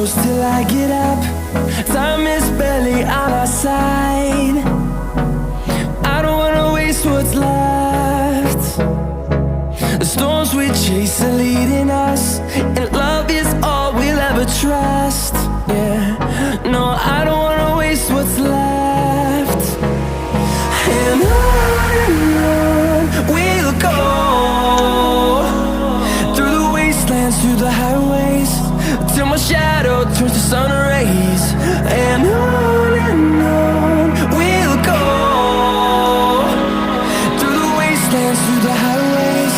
close till I get up. Time is barely on our side. I don't wanna waste what's left. The storms we chase are leading us, and love is all we'll ever trust. Yeah, no, I don't wanna waste what's left. And on we'll go, through the wastelands, through the highways, till my shadow turns to sun rays. And on we'll go, through the wastelands, through the highways,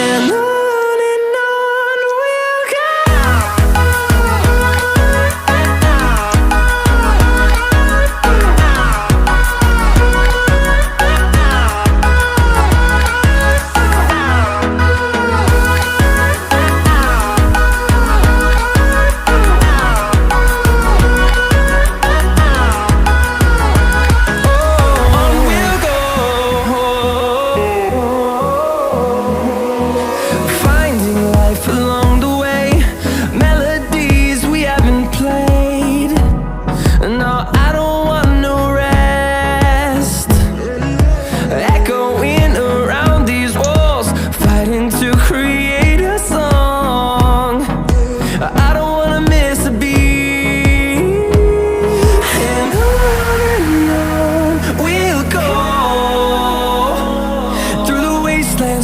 and on we'll go.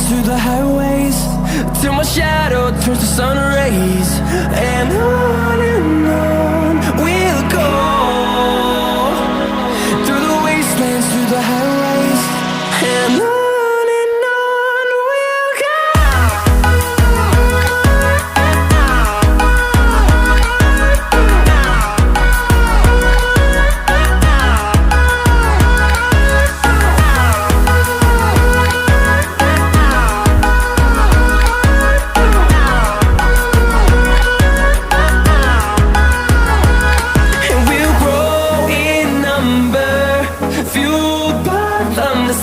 Through the highways, till my shadow turns to sun rays. And on we'll go, through the wastelands, through the highways, and on we'll go.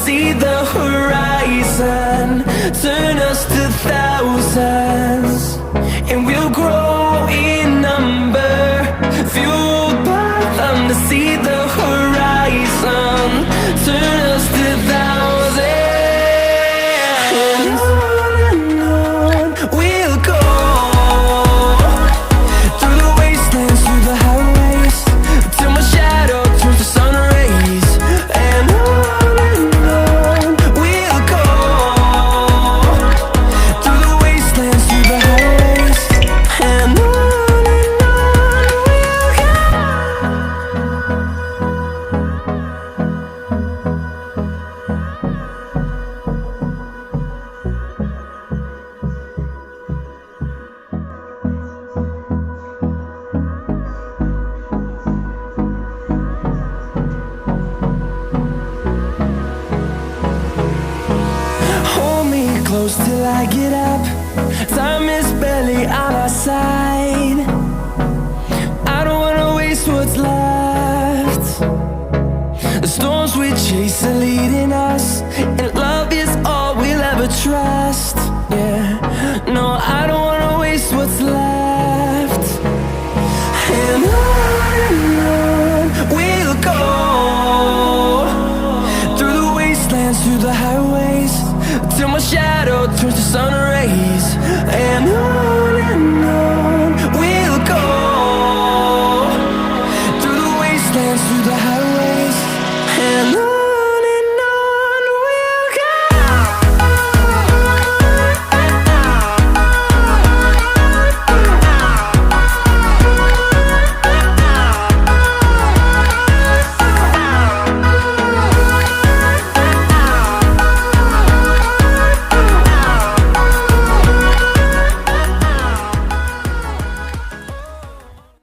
See the horizon turn us to thousands, and we'll grow in number, fueled by them. To see the horizon turn us to thousands, and on we'll go, through the wastelands, through the highways, till my shadow turns to sun rays. And close till I get up. Time is barely on our side.